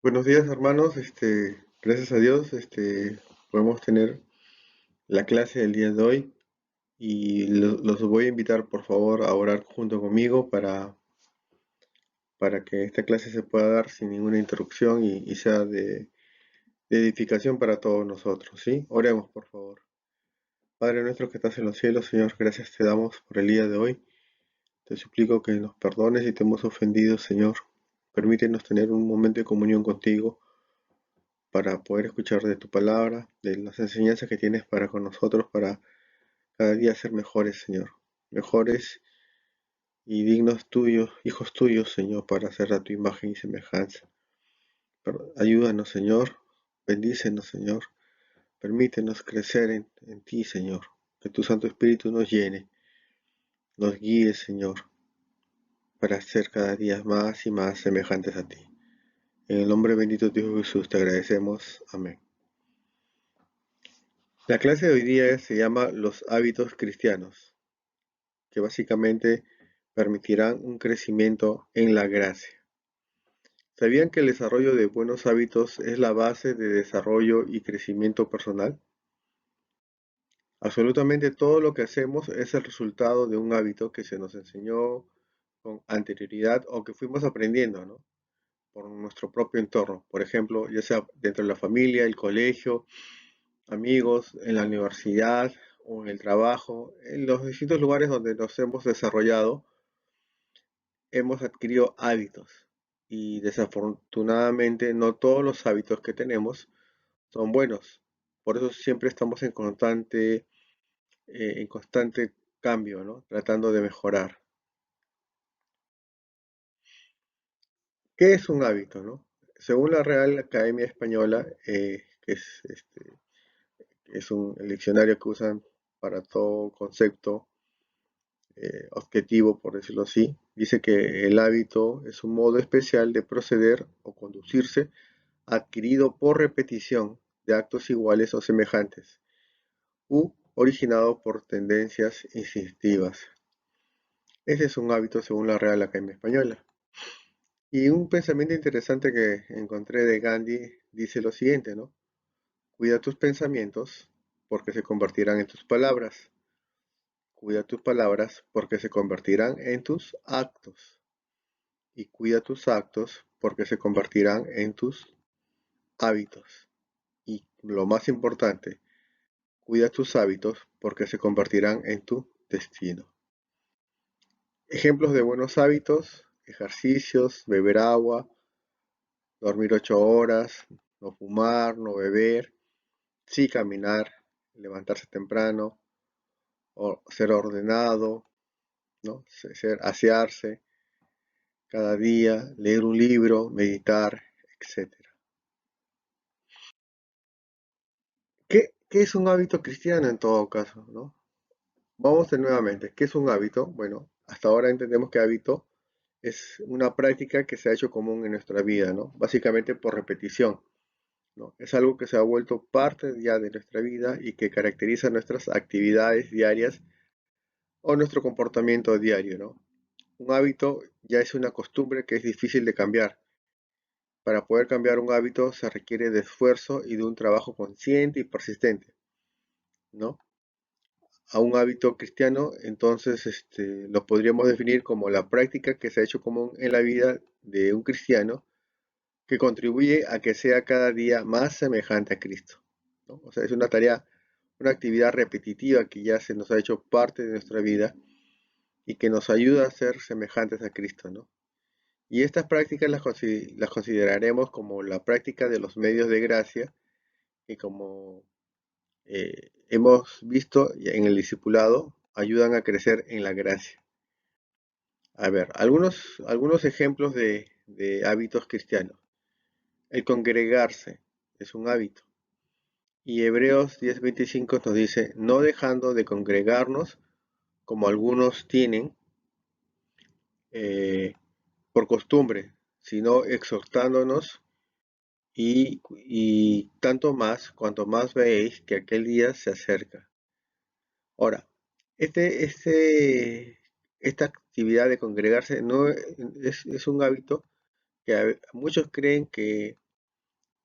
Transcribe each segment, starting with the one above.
Buenos días, hermanos. Gracias a Dios, podemos tener la clase del día de hoy y los voy a invitar, por favor, a orar junto conmigo para que esta clase se pueda dar sin ninguna interrupción y sea de edificación para todos nosotros, ¿sí? Oremos, por favor. Padre nuestro que estás en los cielos, Señor, gracias te damos por el día de hoy. Te suplico que nos perdones si te hemos ofendido, Señor. Permítenos tener un momento de comunión contigo para poder escuchar de tu palabra, de las enseñanzas que tienes para con nosotros, para cada día ser mejores, Señor. Mejores y dignos tuyos, hijos tuyos, Señor, para hacer a tu imagen y semejanza. Ayúdanos, Señor. Bendícenos, Señor. Permítenos crecer en ti, Señor. Que tu Santo Espíritu nos llene, nos guíe, Señor, para ser cada día más y más semejantes a ti. En el nombre bendito de Dios Jesús te agradecemos. Amén. La clase de hoy día se llama Los hábitos cristianos, que básicamente permitirán un crecimiento en la gracia. ¿Sabían que el desarrollo de buenos hábitos es la base de desarrollo y crecimiento personal? Absolutamente todo lo que hacemos es el resultado de un hábito que se nos enseñó con anterioridad o que fuimos aprendiendo, ¿no? Por nuestro propio entorno. Por ejemplo, ya sea dentro de la familia, el colegio, amigos, en la universidad o en el trabajo, en los distintos lugares donde nos hemos desarrollado, hemos adquirido hábitos y desafortunadamente no todos los hábitos que tenemos son buenos. Por eso siempre estamos en constante cambio, ¿no? Tratando de mejorar. ¿Qué es un hábito, no? Según la Real Academia Española, que es el diccionario que usan para todo concepto objetivo, por decirlo así, dice que el hábito es un modo especial de proceder o conducirse adquirido por repetición de actos iguales o semejantes, u originado por tendencias instintivas. Ese es un hábito según la Real Academia Española. Y un pensamiento interesante que encontré de Gandhi dice lo siguiente, ¿no? Cuida tus pensamientos porque se convertirán en tus palabras. Cuida tus palabras porque se convertirán en tus actos. Y cuida tus actos porque se convertirán en tus hábitos. Y lo más importante, cuida tus hábitos porque se convertirán en tu destino. Ejemplos de buenos hábitos: ejercicios, beber agua, dormir 8 horas, no fumar, no beber, sí caminar, levantarse temprano, o ser ordenado, ¿no? Asearse cada día, leer un libro, meditar, etc. ¿Qué es un hábito cristiano en todo caso, ¿no? Vamos de nuevamente. ¿Qué es un hábito? Bueno, hasta ahora entendemos que hábito es una práctica que se ha hecho común en nuestra vida, ¿no? Básicamente por repetición, ¿no? Es algo que se ha vuelto parte ya de nuestra vida y que caracteriza nuestras actividades diarias o nuestro comportamiento diario, ¿no? Un hábito ya es una costumbre que es difícil de cambiar. Para poder cambiar un hábito se requiere de esfuerzo y de un trabajo consciente y persistente, ¿no? A un hábito cristiano, entonces lo podríamos definir como la práctica que se ha hecho común en la vida de un cristiano que contribuye a que sea cada día más semejante a Cristo, ¿no? O sea, es una tarea, una actividad repetitiva que ya se nos ha hecho parte de nuestra vida y que nos ayuda a ser semejantes a Cristo, ¿no? Y estas prácticas las consideraremos como la práctica de los medios de gracia que, como hemos visto en el discipulado, ayudan a crecer en la gracia. A ver, algunos ejemplos de hábitos cristianos. El congregarse es un hábito. Y Hebreos 10:25 nos dice, no dejando de congregarnos como algunos tienen eh, por costumbre, sino exhortándonos y tanto más cuanto más veis que aquel día se acerca. Ahora, este, este, esta actividad de congregarse no es un hábito que muchos creen que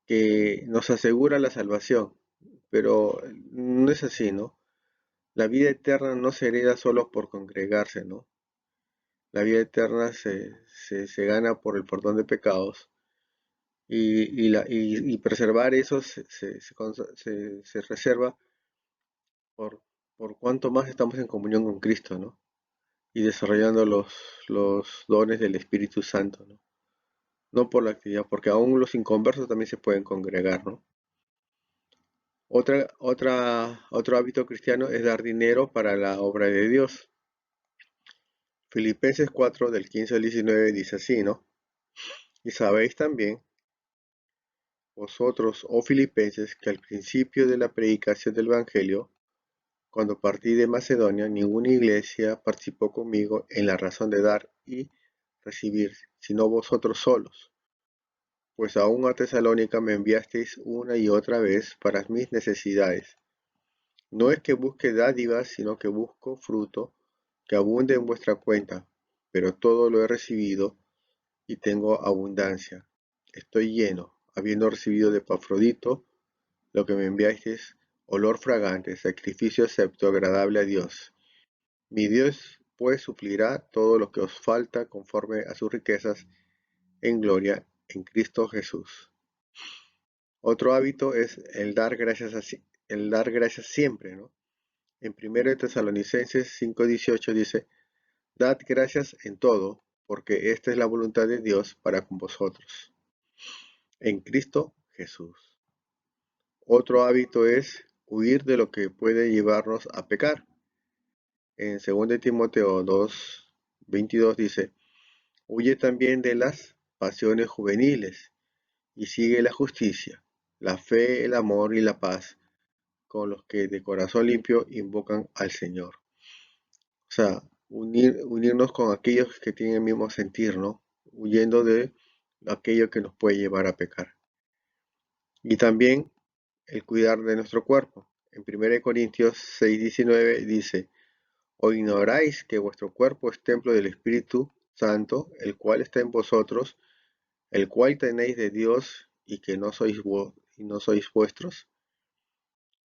que nos asegura la salvación, pero no es así, ¿no? La vida eterna no se hereda solo por congregarse, ¿no? La vida eterna se gana por el perdón de pecados y preservar eso se reserva por, por cuanto más estamos en comunión con Cristo, ¿no? Y desarrollando los dones del Espíritu Santo, ¿no? No por la actividad, porque aún los inconversos también se pueden congregar, ¿no? Otro hábito cristiano es dar dinero para la obra de Dios. Filipenses 4 del 15 al 19 dice así, ¿no? Y sabéis también vosotros, oh filipenses, que al principio de la predicación del Evangelio, cuando partí de Macedonia, ninguna iglesia participó conmigo en la razón de dar y recibir, sino vosotros solos. Pues aún a Tesalónica me enviasteis una y otra vez para mis necesidades. No es que busque dádivas, sino que busco fruto que abunde en vuestra cuenta, pero todo lo he recibido y tengo abundancia. Estoy lleno, habiendo recibido de Epafrodito lo que me enviasteis, olor fragante, sacrificio acepto, agradable a Dios. Mi Dios pues suplirá todo lo que os falta conforme a sus riquezas en gloria en Cristo Jesús. Otro hábito es el dar gracias siempre, ¿no? En 1 Tesalonicenses 5:18 dice, dad gracias en todo, porque esta es la voluntad de Dios para con vosotros, en Cristo Jesús. Otro hábito es huir de lo que puede llevarnos a pecar. En 2 Timoteo 2:22 dice, huye también de las pasiones juveniles y sigue la justicia, la fe, el amor y la paz con los que de corazón limpio invocan al Señor. O sea, unirnos con aquellos que tienen el mismo sentir, ¿no? Huyendo de aquello que nos puede llevar a pecar. Y también el cuidar de nuestro cuerpo. En 1 Corintios 6:19 dice, ¿o ignoráis que vuestro cuerpo es templo del Espíritu Santo, el cual está en vosotros, el cual tenéis de Dios y que no sois vuestros?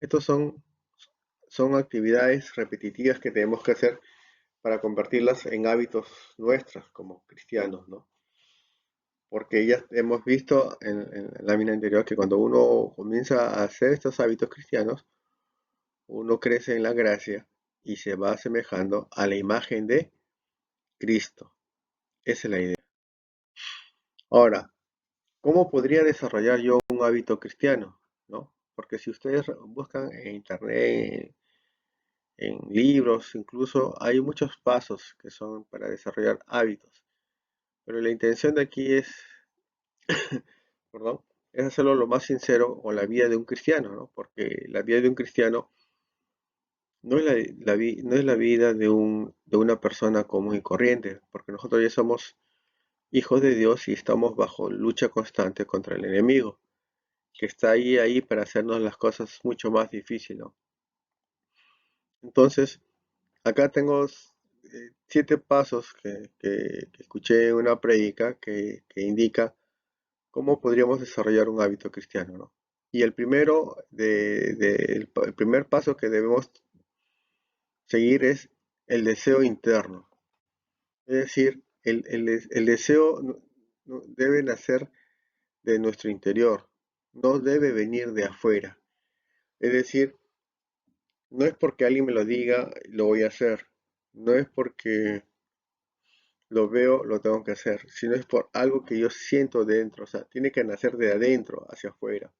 Estos son actividades repetitivas que tenemos que hacer para convertirlas en hábitos nuestros como cristianos, ¿no? Porque ya hemos visto en la lámina anterior que cuando uno comienza a hacer estos hábitos cristianos, uno crece en la gracia y se va asemejando a la imagen de Cristo. Esa es la idea. Ahora, ¿cómo podría desarrollar yo un hábito cristiano? ¿No? Porque si ustedes buscan en internet, en libros, incluso hay muchos pasos que son para desarrollar hábitos. Pero la intención de aquí perdón, es hacerlo lo más sincero con la vida de un cristiano, ¿no? Porque la vida de un cristiano no es no es la vida de una persona común y corriente, porque nosotros ya somos hijos de Dios y estamos bajo lucha constante contra el enemigo, que está ahí para hacernos las cosas mucho más difíciles, ¿no? Entonces, acá tengo 7 pasos que escuché en una prédica que indica cómo podríamos desarrollar un hábito cristiano, ¿no? Y el primero, el primer paso que debemos seguir es el deseo interno. Es decir, el deseo debe nacer de nuestro interior, no debe venir de afuera. Es decir, no es porque alguien me lo diga, lo voy a hacer. No es porque lo veo, lo tengo que hacer, sino es por algo que yo siento dentro. O sea, tiene que nacer de adentro hacia afuera,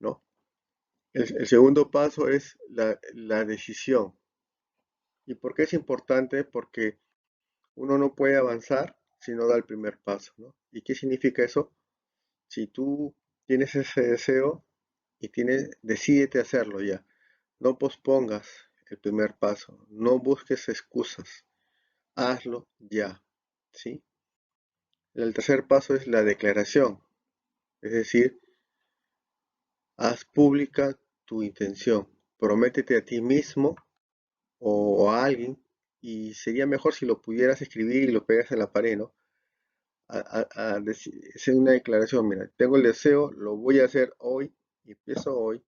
¿no? El segundo paso es la decisión. ¿Y por qué es importante? Porque uno no puede avanzar si no da el primer paso, ¿no? ¿Y qué significa eso? Si tú tienes ese deseo y decídete hacerlo ya. No pospongas el primer paso, no busques excusas, hazlo ya, ¿sí? El tercer paso es la declaración, es decir, haz pública tu intención, prométete a ti mismo o a alguien, y sería mejor si lo pudieras escribir y lo pegas en la pared, ¿no? hacer una declaración, mira, tengo el deseo, lo voy a hacer hoy, y empiezo hoy,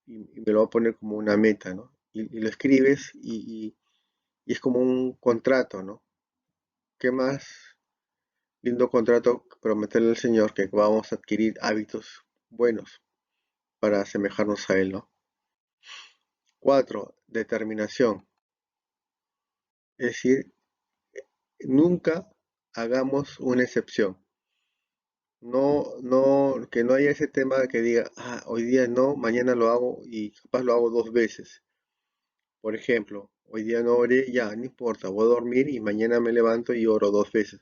y me lo voy a poner como una meta, ¿no? Y lo escribes y es como un contrato, ¿no? ¿Qué más lindo contrato prometerle al Señor que vamos a adquirir hábitos buenos para asemejarnos a Él, ¿no? 4. Determinación. Es decir, nunca hagamos una excepción. Que no haya ese tema que diga, hoy día no, mañana lo hago y capaz lo hago 2 veces. Por ejemplo, hoy día no oré, ya, no importa, voy a dormir y mañana me levanto y oro 2 veces.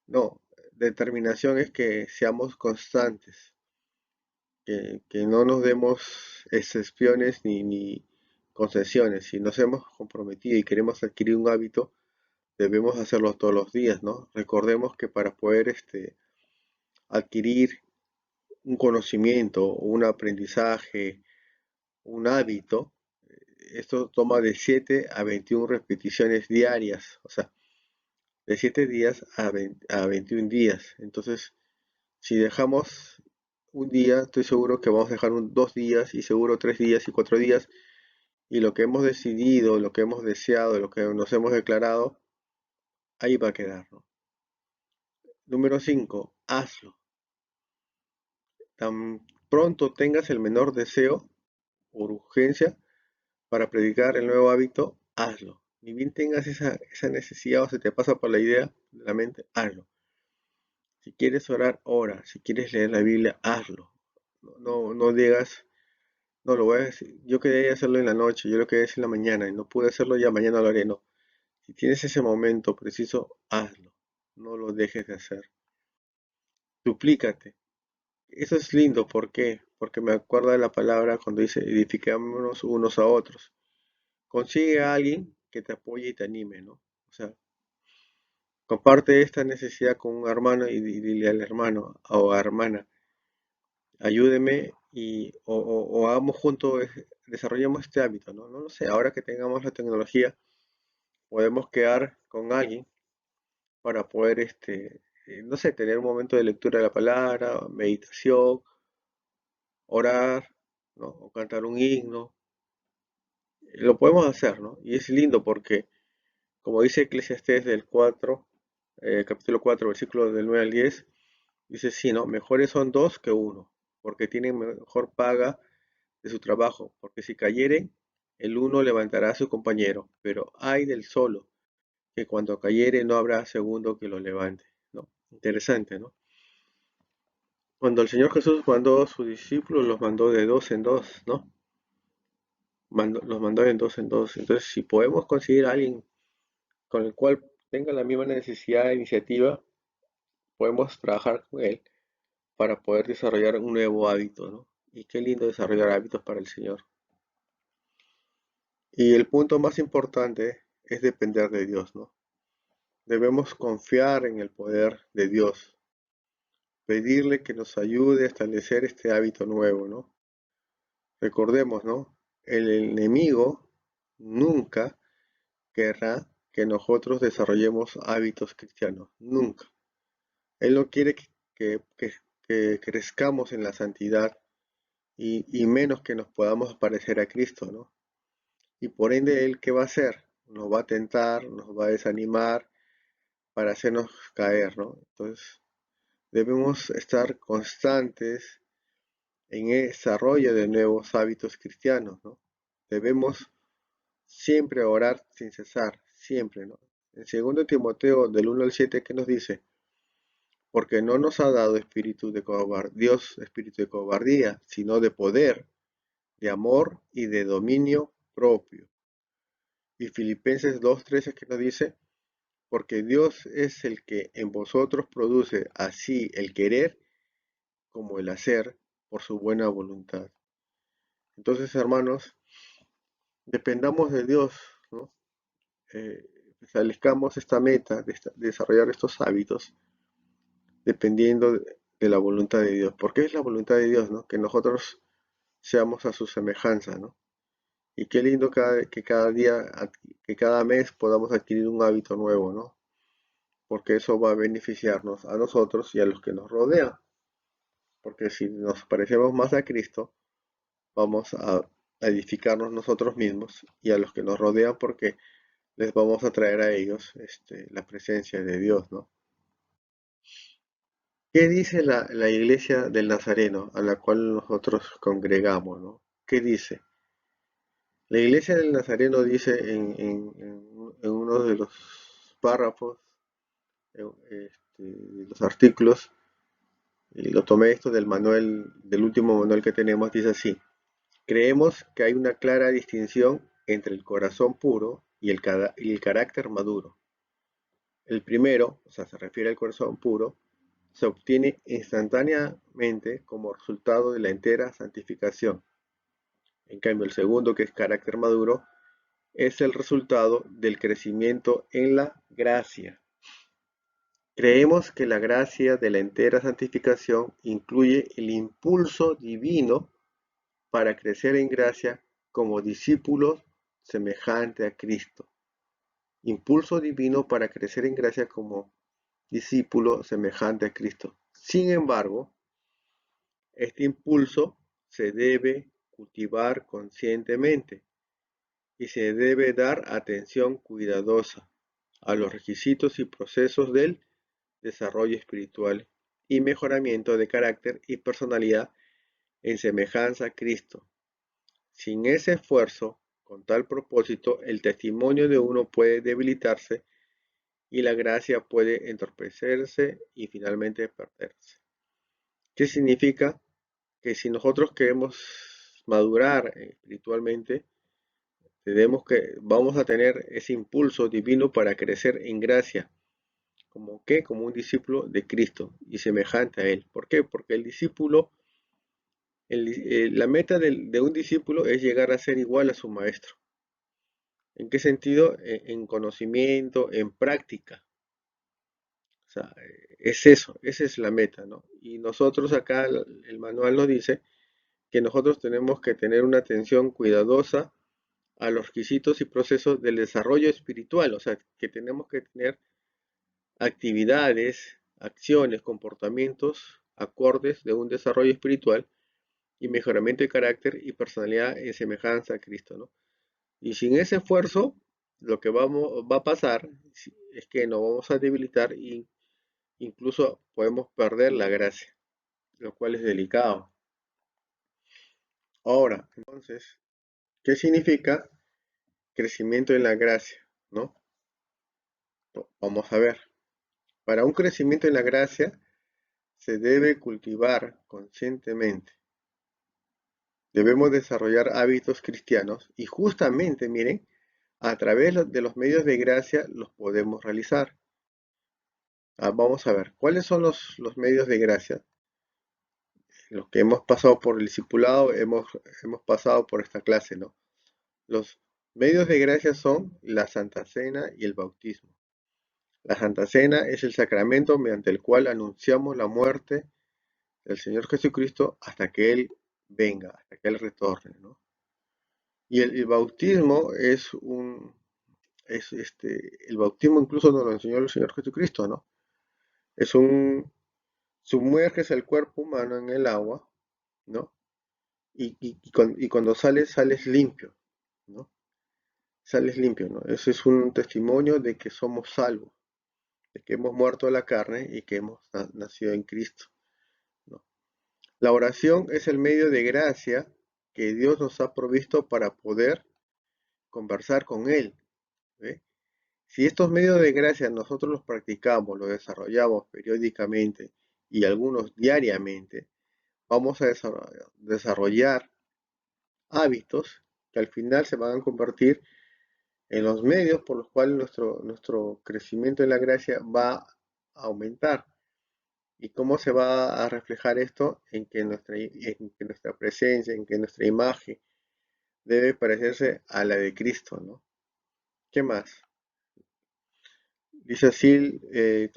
No, determinación es que seamos constantes, que no nos demos excepciones ni concesiones. Si nos hemos comprometido y queremos adquirir un hábito, debemos hacerlo todos los días, ¿no? Recordemos que para poder adquirir un conocimiento, un aprendizaje, un hábito, esto toma de 7 a 21 repeticiones diarias, o sea, de 7 días a 21 días. Entonces, si dejamos un día, estoy seguro que vamos a dejar 2 días y seguro 3 días y 4 días, y lo que hemos decidido, lo que hemos deseado, lo que nos hemos declarado, ahí va a quedar, ¿no? Número 5, hazlo. Tan pronto tengas el menor deseo por urgencia para predicar el nuevo hábito, hazlo. Ni bien tengas esa necesidad o se te pasa por la idea de la mente, hazlo. Si quieres orar, ora. Si quieres leer la Biblia, hazlo. No digas, no lo voy a decir. Yo quería hacerlo en la noche, yo lo quería hacer en la mañana y no pude hacerlo, ya mañana lo haré. No. Si tienes ese momento preciso, hazlo. No lo dejes de hacer. Duplícate. Eso es lindo, ¿por qué? Porque me acuerda de la palabra cuando dice edificémonos unos a otros. Consigue a alguien que te apoye y te anime, ¿no? O sea, comparte esta necesidad con un hermano y dile al hermano o hermana, ayúdeme o hagamos juntos, desarrollemos este hábito, ¿no? No lo sé, ahora que tengamos la tecnología, podemos quedar con alguien para poder, no sé, tener un momento de lectura de la palabra, meditación, orar, ¿no? O cantar un himno. Lo podemos hacer, ¿no? Y es lindo porque, como dice Eclesiastés del 4, capítulo 4, versículos del 9 al 10, dice, sí, ¿no? Mejores son dos que uno, porque tienen mejor paga de su trabajo, porque si cayeren, el uno levantará a su compañero, pero ay del solo, que cuando cayere no habrá segundo que lo levante, ¿no? Interesante, ¿no? Cuando el Señor Jesús mandó a sus discípulos, los mandó de dos en dos, ¿no? Los mandó de dos en dos. Entonces, si podemos conseguir a alguien con el cual tenga la misma necesidad de iniciativa, podemos trabajar con él para poder desarrollar un nuevo hábito, ¿no? Y qué lindo desarrollar hábitos para el Señor. Y el punto más importante es depender de Dios, ¿no? Debemos confiar en el poder de Dios, pedirle que nos ayude a establecer este hábito nuevo, ¿no? Recordemos, ¿no? El enemigo nunca querrá que nosotros desarrollemos hábitos cristianos, nunca. Él no quiere que crezcamos en la santidad y menos que nos podamos parecer a Cristo, ¿no? Y por ende, ¿Él qué va a hacer? Nos va a tentar, nos va a desanimar para hacernos caer, ¿no? Entonces, debemos estar constantes en el desarrollo de nuevos hábitos cristianos, ¿no? Debemos siempre orar sin cesar, siempre, ¿no? En 2 Timoteo del 1 al 7, ¿qué nos dice? Porque no nos ha dado Dios espíritu de cobardía, sino de poder, de amor y de dominio propio. Y Filipenses 2:13 que nos dice, porque Dios es el que en vosotros produce así el querer como el hacer por su buena voluntad. Entonces, hermanos, dependamos de Dios, ¿no? Establezcamos esta meta de desarrollar estos hábitos dependiendo de la voluntad de Dios. Porque es la voluntad de Dios, ¿no? Que nosotros seamos a su semejanza, ¿no? Y qué lindo que cada día, que cada mes podamos adquirir un hábito nuevo, ¿no? porque eso va a beneficiarnos a nosotros y a los que nos rodean. Porque si nos parecemos más a Cristo, vamos a edificarnos nosotros mismos y a los que nos rodean porque les vamos a traer a ellos la presencia de Dios, ¿no? ¿Qué dice la iglesia del Nazareno a la cual nosotros congregamos, ¿no? ¿Qué dice? La iglesia del Nazareno dice en uno de los párrafos, de los artículos, y lo tomé esto del manual, del último manual que tenemos, dice así: creemos que hay una clara distinción entre el corazón puro y el carácter maduro. El primero, o sea, se refiere al corazón puro, se obtiene instantáneamente como resultado de la entera santificación. En cambio, el segundo, que es carácter maduro, es el resultado del crecimiento en la gracia. Creemos que la gracia de la entera santificación incluye el impulso divino para crecer en gracia como discípulos semejante a Cristo. Impulso divino para crecer en gracia como discípulo semejante a Cristo. Sin embargo, este impulso se debe cultivar conscientemente y se debe dar atención cuidadosa a los requisitos y procesos del desarrollo espiritual y mejoramiento de carácter y personalidad en semejanza a Cristo. Sin ese esfuerzo, con tal propósito, el testimonio de uno puede debilitarse y la gracia puede entorpecerse y finalmente perderse. ¿Qué significa? Que si nosotros queremos madurar espiritualmente, vamos a tener ese impulso divino para crecer en gracia. ¿Como qué? Como un discípulo de Cristo y semejante a Él. ¿Por qué? Porque el discípulo, la meta de un discípulo es llegar a ser igual a su maestro. ¿En qué sentido? En conocimiento, en práctica. O sea, es eso, esa es la meta, ¿no? Y nosotros acá, el manual nos dice que nosotros tenemos que tener una atención cuidadosa a los requisitos y procesos del desarrollo espiritual, o sea, que tenemos que tener actividades, acciones, comportamientos acordes de un desarrollo espiritual y mejoramiento de carácter y personalidad en semejanza a Cristo, ¿no? Y sin ese esfuerzo, lo que va a pasar es que nos vamos a debilitar e incluso podemos perder la gracia, lo cual es delicado. Ahora, entonces, ¿qué significa crecimiento en la gracia? ¿No? Vamos a ver. Para un crecimiento en la gracia se debe cultivar conscientemente. Debemos desarrollar hábitos cristianos y justamente, miren, a través de los medios de gracia los podemos realizar. Vamos a ver, ¿cuáles son los medios de gracia? Los que hemos pasado por el discipulado, hemos pasado por esta clase, ¿no? Los medios de gracia son la Santa Cena y el bautismo. La Santa Cena es el sacramento mediante el cual anunciamos la muerte del Señor Jesucristo hasta que Él venga, hasta que Él retorne, ¿no? Y el bautismo el bautismo incluso nos lo enseñó el Señor Jesucristo, ¿no? Es sumerges el cuerpo humano en el agua, ¿no? Y cuando sales limpio, ¿no? Sales limpio, ¿no? Ese es un testimonio de que somos salvos, de que hemos muerto a la carne y que hemos nacido en Cristo, ¿no? La oración es el medio de gracia que Dios nos ha provisto para poder conversar con Él, ¿ve? Si estos medios de gracia nosotros los practicamos, los desarrollamos periódicamente y algunos diariamente, vamos a desarrollar hábitos que al final se van a convertir en los medios por los cuales nuestro crecimiento en la gracia va a aumentar. ¿Y cómo se va a reflejar esto? En que nuestra presencia, en que nuestra imagen debe parecerse a la de Cristo, ¿no? ¿Qué más? Dice así,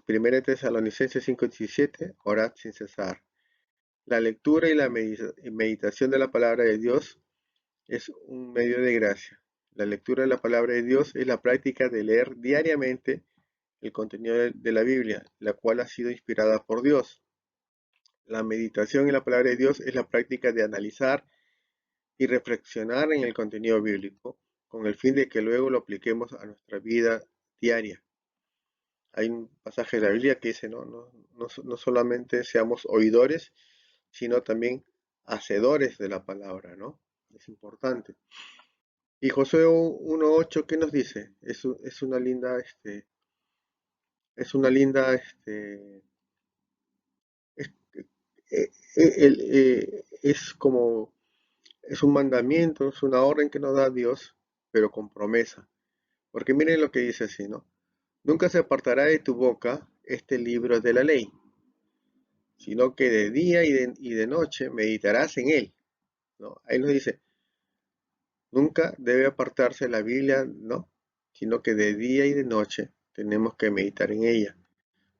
1 Tesalonicenses 5:17, orad sin cesar. La lectura y la meditación de la palabra de Dios es un medio de gracia. La lectura de la palabra de Dios es la práctica de leer diariamente el contenido de la Biblia, la cual ha sido inspirada por Dios. La meditación en la palabra de Dios es la práctica de analizar y reflexionar en el contenido bíblico con el fin de que luego lo apliquemos a nuestra vida diaria. Hay un pasaje de la Biblia que dice, no solamente seamos oidores, sino también hacedores de la palabra, ¿no? Es importante. Y Josué 1:8, ¿qué nos dice? Es una linda, es una linda, es, es como, es un mandamiento, es una orden que nos da Dios, pero con promesa. Porque miren lo que dice así, ¿no? Nunca se apartará de tu boca este libro de la ley, sino que de día y de noche meditarás en él, ¿no? Ahí nos dice, nunca debe apartarse la Biblia, ¿no? Sino que de día y de noche tenemos que meditar en ella,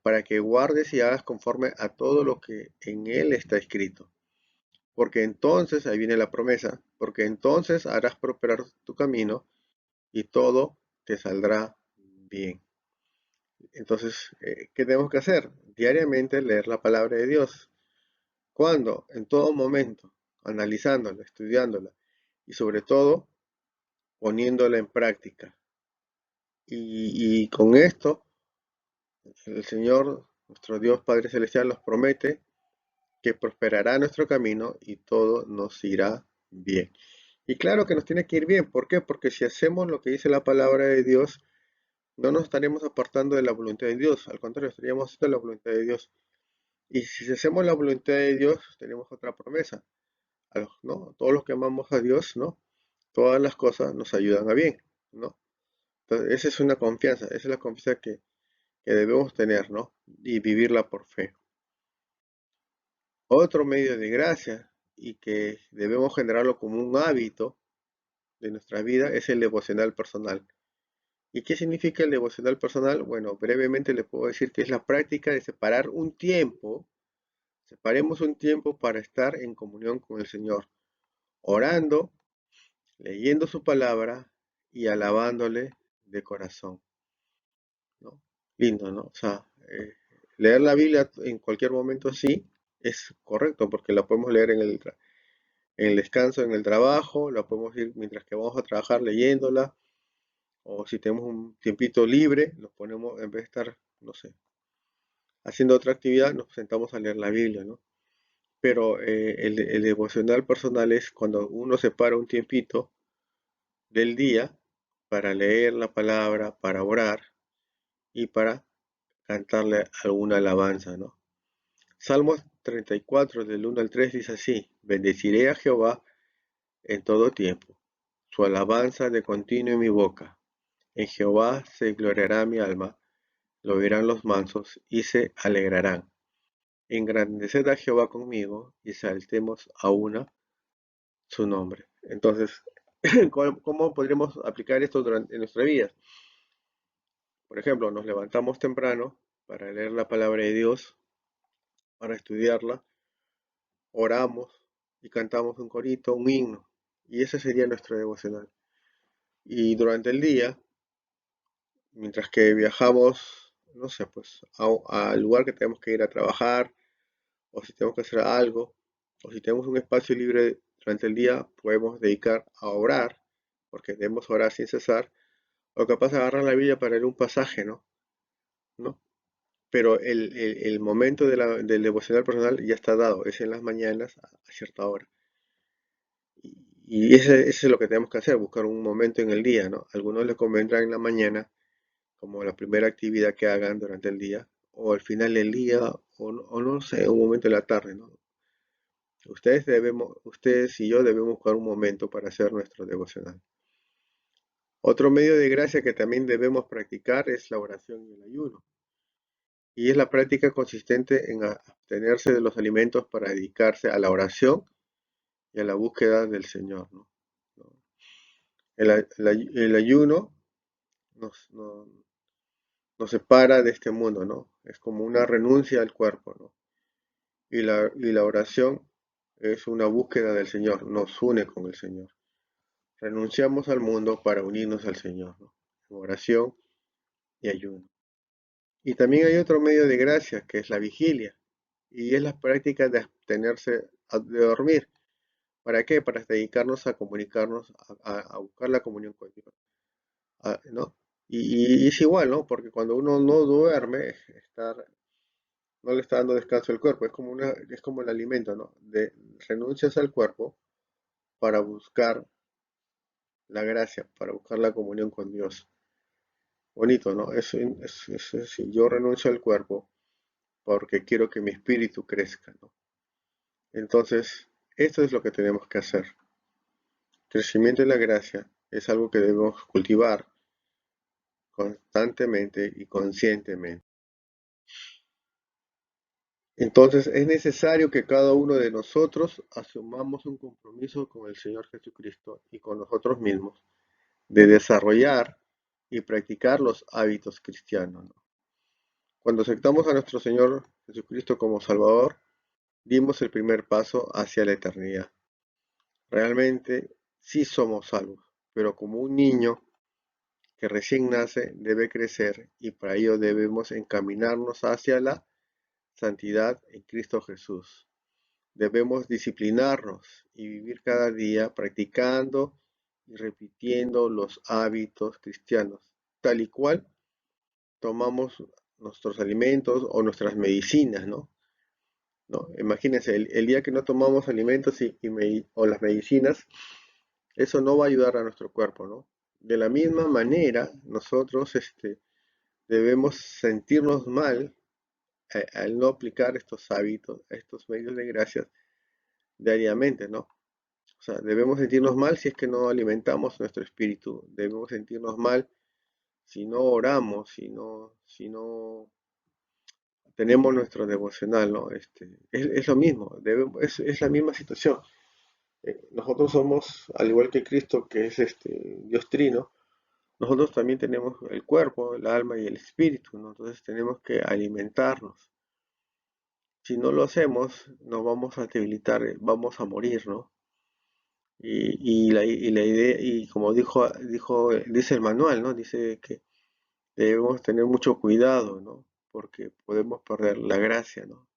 para que guardes y hagas conforme a todo lo que en él está escrito. Porque entonces, ahí viene la promesa, porque entonces harás prosperar tu camino y todo te saldrá bien. Entonces, ¿qué tenemos que hacer? Diariamente leer la palabra de Dios. ¿Cuándo? En todo momento, analizándola, estudiándola y sobre todo poniéndola en práctica. Y con esto, el Señor, nuestro Dios Padre Celestial, nos promete que prosperará nuestro camino y todo nos irá bien. Y claro que nos tiene que ir bien. ¿Por qué? Porque si hacemos lo que dice la palabra de Dios, no nos estaremos apartando de la voluntad de Dios. Al contrario, estaríamos haciendo la voluntad de Dios. Y si hacemos la voluntad de Dios, tenemos otra promesa. ¿No? A todos los que amamos a Dios, ¿no? Todas las cosas nos ayudan a bien, ¿no? Entonces, esa es una confianza, esa es la confianza que debemos tener, ¿no? Y vivirla por fe. Otro medio de gracia y que debemos generarlo como un hábito de nuestra vida es el devocional personal. ¿Y qué significa el devocional personal? Bueno, brevemente le puedo decir que es la práctica de separar un tiempo, separemos un tiempo para estar en comunión con el Señor, orando, leyendo su palabra y alabándole de corazón, ¿no? Lindo, ¿no? O sea, leer la Biblia en cualquier momento sí es correcto porque la podemos leer en el descanso, en el trabajo, la podemos ir mientras que vamos a trabajar leyéndola, o si tenemos un tiempito libre, nos ponemos, en vez de estar, no sé, haciendo otra actividad, nos sentamos a leer la Biblia, ¿no? Pero el devocional personal es cuando uno separa un tiempito del día para leer la palabra, para orar y para cantarle alguna alabanza, ¿no? Salmos 34 del 1 al 3 dice así, bendeciré a Jehová en todo tiempo, su alabanza de continuo en mi boca. En Jehová se gloriará mi alma, lo oirán los mansos y se alegrarán. Engrandeced a Jehová conmigo y saltemos a una su nombre. Entonces, ¿cómo podríamos aplicar esto en nuestra vida? Por ejemplo, nos levantamos temprano para leer la palabra de Dios, para estudiarla, oramos y cantamos un corito, un himno. Y ese sería nuestro devocional. Y durante el día, mientras que viajamos, no sé, pues al lugar que tenemos que ir a trabajar, o si tenemos que hacer algo, o si tenemos un espacio libre durante el día, podemos dedicar a orar, porque debemos orar sin cesar, o capaz agarrar la Biblia para leer un pasaje, ¿no? ¿No? Pero el momento del devocional personal ya está dado, es en las mañanas a cierta hora. Y ese es lo que tenemos que hacer, buscar un momento en el día, ¿no? Algunos les convendrá en la mañana, como la primera actividad que hagan durante el día, o al final del día, o no sé, un momento de la tarde, ¿no? Ustedes y yo debemos buscar un momento para hacer nuestro devocional. Otro medio de gracia que también debemos practicar es la oración y el ayuno. Y es la práctica consistente en abstenerse de los alimentos para dedicarse a la oración y a la búsqueda del Señor, ¿no? El ayuno nos separa de este mundo, ¿no? Es como una renuncia al cuerpo, ¿no? Y la oración es una búsqueda del Señor, nos une con el Señor. Renunciamos al mundo para unirnos al Señor, ¿no? En oración y ayuno. Y también hay otro medio de gracia, que es la vigilia, y es la práctica de abstenerse de dormir. ¿Para qué? Para dedicarnos a comunicarnos, a buscar la comunión con Dios, ¿no? Y es igual, ¿no? Porque cuando uno no duerme, no le está dando descanso al cuerpo, es como el alimento, ¿no? Renuncias al cuerpo para buscar la gracia, para buscar la comunión con Dios. Bonito, ¿no? Sí, yo renuncio al cuerpo porque quiero que mi espíritu crezca, ¿no? Entonces, esto es lo que tenemos que hacer. Crecimiento en la gracia es algo que debemos cultivar constantemente y conscientemente. Entonces, es necesario que cada uno de nosotros asumamos un compromiso con el Señor Jesucristo y con nosotros mismos de desarrollar y practicar los hábitos cristianos, ¿no? Cuando aceptamos a nuestro Señor Jesucristo como Salvador, dimos el primer paso hacia la eternidad. Realmente sí somos salvos, pero como un niño que recién nace debe crecer y para ello debemos encaminarnos hacia la santidad en Cristo Jesús. Debemos disciplinarnos y vivir cada día practicando y repitiendo los hábitos cristianos, tal y cual tomamos nuestros alimentos o nuestras medicinas, ¿no? ¿No? Imagínense, el día que no tomamos alimentos o las medicinas, eso no va a ayudar a nuestro cuerpo, ¿no? De la misma manera, nosotros debemos sentirnos mal al no aplicar estos hábitos, estos medios de gracia diariamente, ¿no? O sea, debemos sentirnos mal si es que no alimentamos nuestro espíritu, debemos sentirnos mal si no oramos, si no tenemos nuestro devocional, ¿no? Es lo mismo, es la misma situación. Nosotros somos, al igual que Cristo, que es Dios Trino, nosotros también tenemos el cuerpo, el alma y el espíritu, ¿no? Entonces tenemos que alimentarnos. Si no lo hacemos, nos vamos a debilitar, vamos a morir, ¿no? Y la idea, y como dice el manual, ¿no? Dice que debemos tener mucho cuidado, ¿no? Porque podemos perder la gracia, ¿no?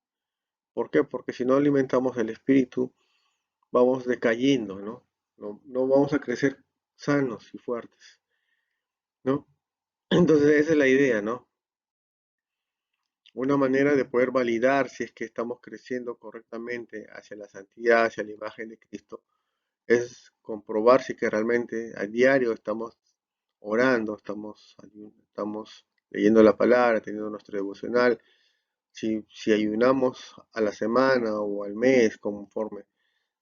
¿Por qué? Porque si no alimentamos el espíritu, vamos decayendo, ¿no? No vamos a crecer sanos y fuertes, ¿no? Entonces esa es la idea, ¿no? Una manera de poder validar si es que estamos creciendo correctamente hacia la santidad, hacia la imagen de Cristo, es comprobar si que realmente a diario estamos orando, estamos leyendo la palabra, teniendo nuestro devocional, si ayunamos a la semana o al mes conforme,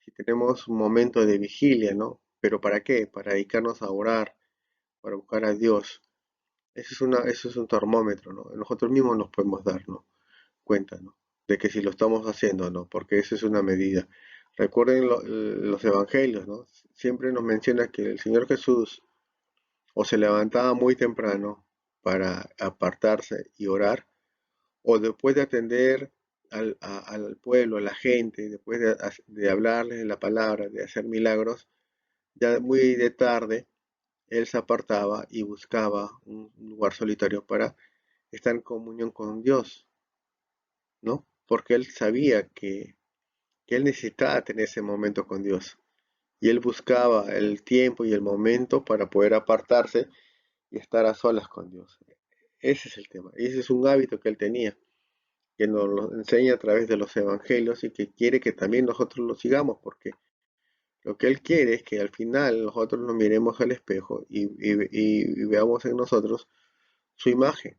si tenemos un momento de vigilia, ¿no? ¿Pero para qué? Para dedicarnos a orar, para buscar a Dios. Eso es un termómetro, ¿no? Nosotros mismos nos podemos dar, ¿no? Cuenta, ¿no? De que si lo estamos haciendo, ¿no? Porque eso es una medida. Recuerden los evangelios, ¿no? Siempre nos menciona que el Señor Jesús o se levantaba muy temprano para apartarse y orar, o después de atender al pueblo, a la gente, después de hablarles la palabra, de hacer milagros, ya muy de tarde, él se apartaba y buscaba un lugar solitario para estar en comunión con Dios, ¿no? Porque él sabía que él necesitaba tener ese momento con Dios. Y él buscaba el tiempo y el momento para poder apartarse y estar a solas con Dios. Ese es el tema. Y ese es un hábito que él tenía, que nos lo enseña a través de los evangelios y que quiere que también nosotros lo sigamos, porque lo que él quiere es que al final nosotros nos miremos al espejo y veamos en nosotros su imagen,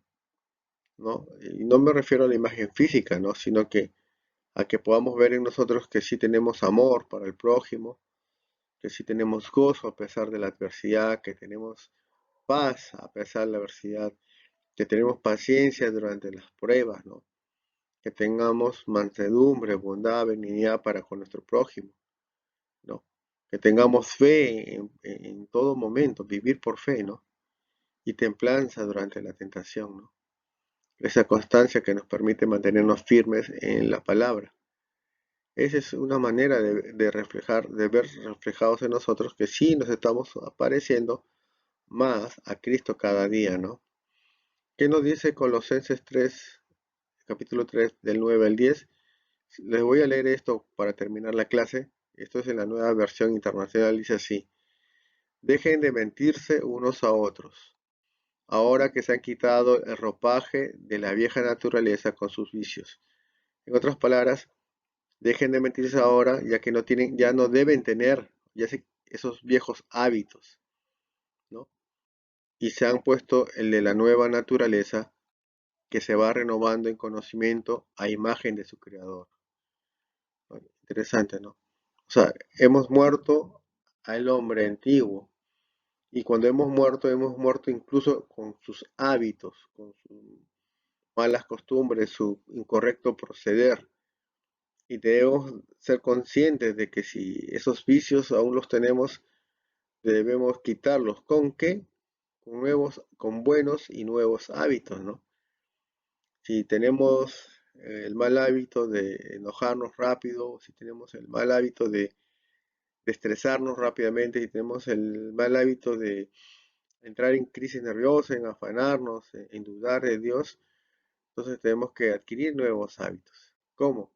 ¿no? Y no me refiero a la imagen física, ¿no? Sino que a que podamos ver en nosotros que sí tenemos amor para el prójimo, que sí tenemos gozo a pesar de la adversidad, que tenemos paz a pesar de la adversidad, que tenemos paciencia durante las pruebas, ¿no? Que tengamos mansedumbre, bondad, benignidad para con nuestro prójimo, ¿no? Que tengamos fe en todo momento, vivir por fe, ¿no? Y templanza durante la tentación, ¿no? Esa constancia que nos permite mantenernos firmes en la palabra. Esa es una manera de reflejar, de ver reflejados en nosotros que sí nos estamos apareciendo más a Cristo cada día, ¿no? ¿Qué nos dice Colosenses 3, capítulo 3, del 9 al 10? Les voy a leer esto para terminar la clase. Esto es en la nueva versión internacional. Dice así: dejen de mentirse unos a otros, ahora que se han quitado el ropaje de la vieja naturaleza con sus vicios. En otras palabras, dejen de mentirse ahora, ya que no tienen, ya no deben tener esos viejos hábitos, ¿no? Y se han puesto el de la nueva naturaleza que se va renovando en conocimiento a imagen de su creador. ¿No? Interesante, ¿no? O sea, hemos muerto al hombre antiguo. Y cuando hemos muerto incluso con sus hábitos, con sus malas costumbres, su incorrecto proceder. Y debemos ser conscientes de que si esos vicios aún los tenemos, debemos quitarlos. ¿Con qué? Con nuevos, con buenos y nuevos hábitos, ¿no? Si tenemos el mal hábito de enojarnos rápido, si tenemos el mal hábito de estresarnos rápidamente, si tenemos el mal hábito de entrar en crisis nerviosa, en afanarnos, en dudar de Dios, entonces tenemos que adquirir nuevos hábitos. ¿Cómo?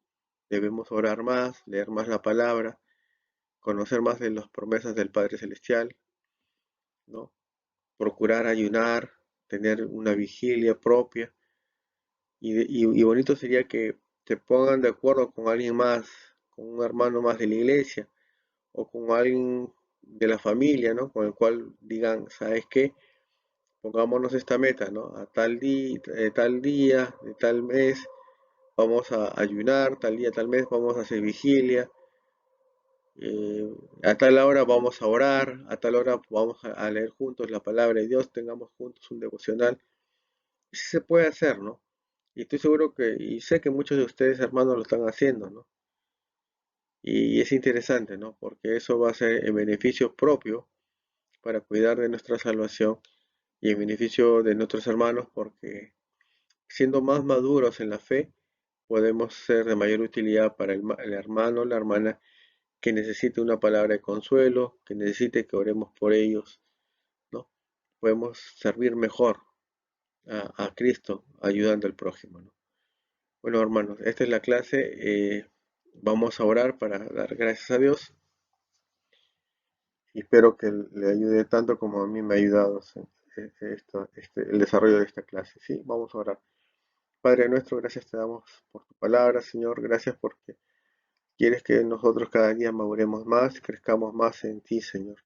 Debemos orar más, leer más la palabra, conocer más de las promesas del Padre Celestial, ¿no? Procurar ayunar, tener una vigilia propia. Y bonito sería que te pongan de acuerdo con alguien más, con un hermano más de la iglesia, o con alguien de la familia, ¿no? Con el cual digan, ¿sabes qué? Pongámonos esta meta, ¿no? A tal día, de tal mes, vamos a ayunar, tal día, tal mes, vamos a hacer vigilia, a tal hora vamos a orar, a tal hora vamos a leer juntos la palabra de Dios, tengamos juntos un devocional. Y sí se puede hacer, ¿no? Y estoy seguro y sé que muchos de ustedes, hermanos, lo están haciendo, ¿no? Y es interesante, ¿no? Porque eso va a ser en beneficio propio para cuidar de nuestra salvación y en beneficio de nuestros hermanos, porque siendo más maduros en la fe, podemos ser de mayor utilidad para el hermano o la hermana que necesite una palabra de consuelo, que necesite que oremos por ellos, ¿no? Podemos servir mejor a Cristo ayudando al prójimo, ¿no? Bueno, hermanos, esta es la clase. Vamos a orar para dar gracias a Dios y espero que le ayude tanto como a mí me ha ayudado el desarrollo de esta clase. Sí, vamos a orar. Padre nuestro, gracias te damos por tu palabra, Señor. Gracias porque quieres que nosotros cada día maduremos más, crezcamos más en ti, Señor,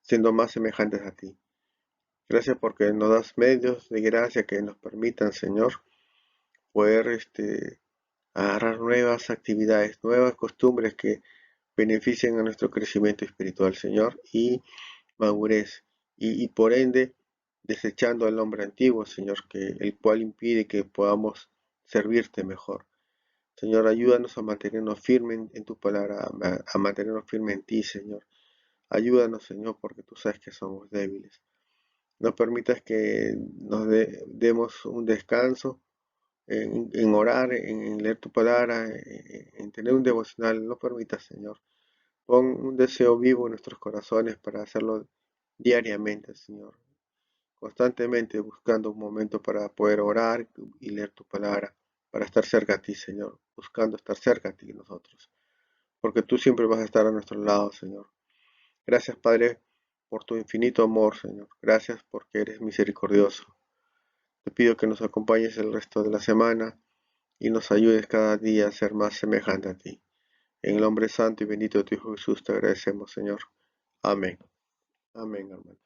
siendo más semejantes a ti. Gracias porque nos das medios de gracia que nos permitan, Señor, poder agarrar nuevas actividades, nuevas costumbres que beneficien a nuestro crecimiento espiritual, Señor, y madurez, y por ende desechando al hombre antiguo, Señor, el cual impide que podamos servirte mejor. Señor, ayúdanos a mantenernos firmes en tu palabra, a mantenernos firmes en ti, Señor. Ayúdanos, Señor, porque tú sabes que somos débiles. No permitas que nos demos un descanso en orar, en leer tu palabra, en tener un devocional. No permitas, Señor. Pon un deseo vivo en nuestros corazones para hacerlo diariamente, Señor. Constantemente buscando un momento para poder orar y leer tu palabra, para estar cerca a ti, Señor. Buscando estar cerca a ti nosotros. Porque tú siempre vas a estar a nuestro lado, Señor. Gracias, Padre, por tu infinito amor, Señor. Gracias porque eres misericordioso. Te pido que nos acompañes el resto de la semana y nos ayudes cada día a ser más semejante a ti. En el nombre santo y bendito de tu Hijo Jesús te agradecemos, Señor. Amén. Amén, hermano.